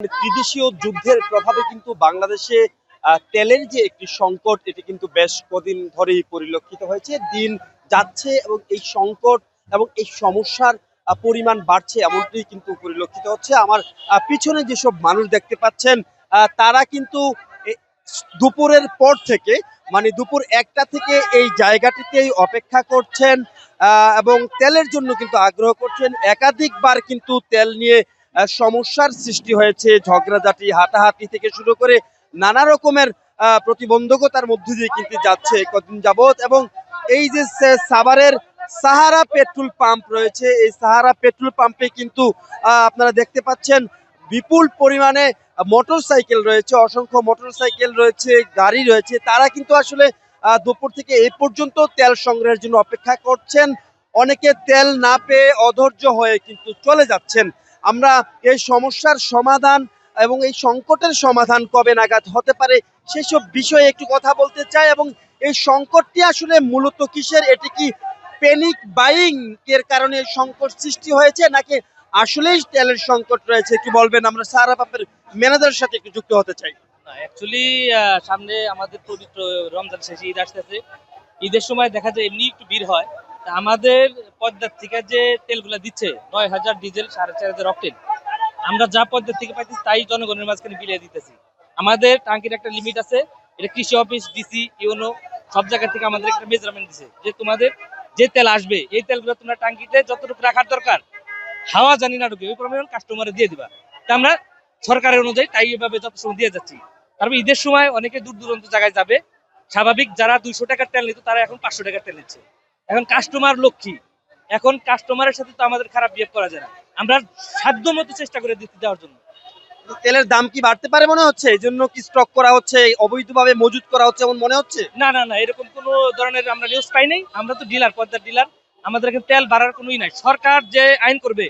ত্রিদেশীয় যুদ্ধের প্রভাবে কিন্তু বাংলাদেশে তেলের যে একটি সংকট এটি কিন্তু বেশ কদিন ধরেই পরিলক্ষিত হয়েছে। দিন যাচ্ছে এবং এই সংকট এবং এই সমস্যার পরিমাণ বাড়ছে এমনটাই কিন্তু পরিলক্ষিত হচ্ছে। আমার পিছনে যেসব মানুষ দেখতে পাচ্ছেন তারা কিন্তু দুপুরের পর থেকে মানে দুপুর 1টা থেকে এই জায়গাটিতেই অপেক্ষা করছেন এবং তেলের জন্য কিন্তু আগ্রহ করছেন। একাধিকবার কিন্তু তেল নিয়ে সমস্যার সৃষ্টি হয়েছে, ঝগড়াঝাটি হাতাহাতি থেকে শুরু করে নানা রকমের প্রতিবন্ধকতার মধ্যে দিয়ে কিন্তু যাচ্ছে কদিন যাবত। এবং এই যে সাভারের সাহারা পেট্রোল পাম্প রয়েছে, এই সাহারা পেট্রোল পাম্পে কিন্তু আপনারা দেখতে পাচ্ছেন বিপুল পরিমাণে মোটরসাইকেল রয়েছে, অসংখ্য মোটরসাইকেল রয়েছে, গাড়ি রয়েছে। তারা কিন্তু আসলে দুপুর থেকে এই পর্যন্ত তেল সংগ্রহের জন্য অপেক্ষা করছেন। অনেকে তেল না পেয়ে অধৈর্য হয়ে কিন্তু চলে যাচ্ছেন। আমরা এই সমস্যার সমাধান এবং এই সংকটের সমাধান কবে নাগাদ হতে পারে সেসব বিষয়ে একটু কথা বলতে চাই। এবং এই সংকটটি আসলে মূলত কিসের, এটি কি প্যানিক বাইং এর কারণে সংকট সৃষ্টি হয়েছে নাকি আসলেই তেলের সংকট রয়েছে, একটু বলবেন? আমরা সাহারা পাম্পের ম্যানেজারের সাথে একটু যুক্ত হতে চাই। অ্যাকচুয়ালি সামনে আমাদের পবিত্র রমজান শেষে ঈদ আসতেছে। ঈদের সময় দেখা যায় এমনি একটু ভিড় হয়। আমাদের পদ্মার থেকে যে তেলগুলো দিচ্ছে 9000 ডিজেল, 4500 অকটেন, আমরা যা পদ্মার থেকে পাইতেছি তাই জনগণের মাঝখানে বিলিয়ে দিতেছি। আমাদের টাঙ্কির একটা লিমিট আছে, এটা কৃষি অফিস, ডিসি, ইউনো সব জায়গা থেকে আমাদের একটা মেজারমেন্ট দিছে যে তোমাদের যে তেল আসবে এই তেলগুলো তোমরা টাঙ্কিতে যতটুকু রাখার দরকার, হাওয়া জানি না ঢুকে, ওই পরিমাণ কাস্টমারে দিয়ে দিবা। তা আমরা সরকারের অনুযায়ী তাই এভাবে যত সময় দিয়ে যাচ্ছি। তারপর ঈদের সময় অনেকে দূর দূরান্ত জায়গায় যাবে, স্বাভাবিক যারা 200 টাকার তেল নিত তারা এখন 500 টাকার তেল নিচ্ছে। এখন কাস্টমার লক্ষ্মী, এখন কাস্টমারের সাথে তো আমাদের খারাপ বিহেভ করা যায় না। আমরা সাধ্য মতো চেষ্টা করে দিতে দেওয়ার জন্য। তেলের দাম কি বাড়তে পারে মনে হচ্ছে? এই জন্য কি স্টক করা হচ্ছে, অবৈধভাবে মজুত করা হচ্ছে এমন মনে হচ্ছে? না না না, এরকম কোনো ধরনের আমরা নিউজ পাই নাই। আমরা তো ডিলার, পদ্মার ডিলার, আমাদের এখানে তেল বাড়ার কোনোই নাই। সরকার যে আইন করবে,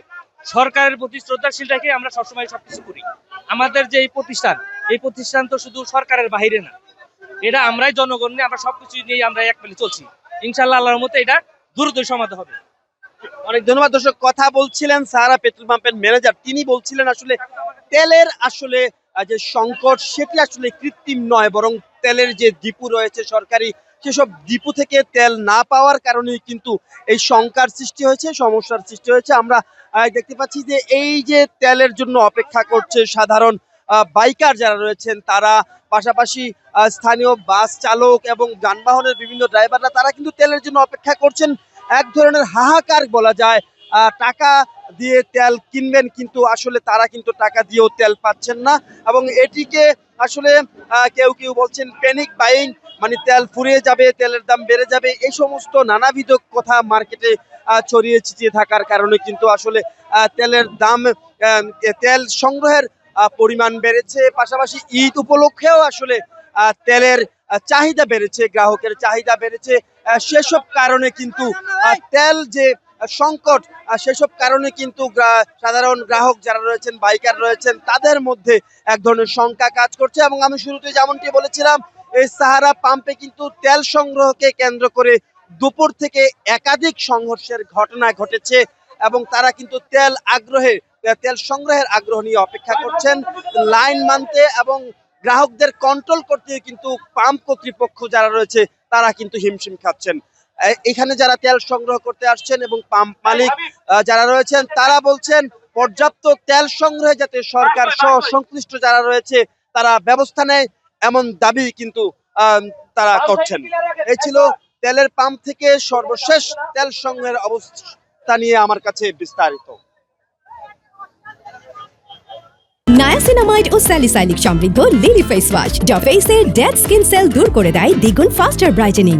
সরকারের প্রতি শ্রদ্ধাশীল রেখে আমরা সবসময় সবকিছু করি। আমাদের যে এই প্রতিষ্ঠান তো শুধু সরকারের বাহিরে না, এটা আমরাই জনগণ নিয়ে আমরা সবকিছু নিয়ে আমরা এক মিলে চলছি। ইনশাআল্লাহ আল্লাহর মতে এটা দ্রুতই সমাধান হবে। অনেক ধন্যবাদ। দর্শক, কথা বলছিলেন সাহারা পেট্রোল পাম্পের ম্যানেজার। তিনি বলছিলেন আসলে তেলের আসলে যে সংকট সেটি আসলে কৃত্রিম নয়, বরং তেলের যে ডিপো রয়েছে সরকারি, সেসব ডিপো থেকে তেল না পাওয়ার কারণেই কিন্তু এই শঙ্কার সৃষ্টি হয়েছে, সমস্যার সৃষ্টি হয়েছে। আমরা দেখতে পাচ্ছি যে এই যে তেলের জন্য অপেক্ষা করছে সাধারণ বাইকার যারা রয়েছেন তারা, পাশাপাশি স্থানীয় বাস চালক এবং যানবাহনের বিভিন্ন ড্রাইভাররা, তারা কিন্তু তেলের জন্য অপেক্ষা করছেন। এক ধরনের হাহাকার বলা যায়। টাকা দিয়ে তেল কিনবেন কিন্তু আসলে তারা কিন্তু টাকা দিয়েও তেল পাচ্ছেন না। এবং এটিকে আসলে কেউ কেউ বলছেন প্যানিক বাইং, মানে তেল ফুরিয়ে যাবে, তেলের দাম বেড়ে যাবে, এই সমস্ত নানাবিধ কথা মার্কেটে ছড়িয়ে ছিটিয়ে থাকার কারণে কিন্তু আসলে তেলের দাম, তেল সংগ্রহের পরিমাণ বেড়েছে। পাশাপাশি ঈদ উপলক্ষেও আসলে তেলের চাহিদা বেড়েছে, গ্রাহকের চাহিদা বেড়েছে। সেসব কারণে কিন্তু তেল যে সংকট, সেসব কারণে কিন্তু সাধারণ গ্রাহক যারা রয়েছেন, বাইকার রয়েছেন, তাদের মধ্যে এক ধরনের শঙ্কা কাজ করছে। এবং আমি শুরুতে যেমনটি বলেছিলাম, এই সাহারা পাম্পে কিন্তু তেল সংগ্রহকে কেন্দ্র করে দুপুর থেকে একাধিক সংঘর্ষের ঘটনা ঘটেছে এবং তারা কিন্তু তেল সংগ্রহের আগ্রহ নিয়ে অপেক্ষা করছেন। লাইন মানতে এবং গ্রাহকদের কন্ট্রোল করতে কিন্তু পাম্প কর্তৃপক্ষ যারা রয়েছে তারা কিন্তু হিমশিম খাচ্ছেন। এখানে যারা তেল সংগ্রহ করতে আসছেন এবং পাম্প মালিক যারা রয়েছেন তারা বলছেন পর্যাপ্ত তেল সংগ্রহে যাতে সরকার সহ সংশ্লিষ্ট যারা রয়েছে তারা ব্যবস্থা নেয়, এমন দাবি কিন্তু তারা করছেন। এই ছিল তেলের পাম্প থেকে সর্বশেষ তেল সংগ্রহের অবস্থা নিয়ে আমার কাছে বিস্তারিত। নায়াসিনামাইড ও স্যালিসাইলিক সমৃদ্ধ লিলি ফেস ওয়াশ, যা ফেসের ডেড স্কিন সেল দূর করে দেয় দ্বিগুণ ফাস্টার ব্রাইটেনিং।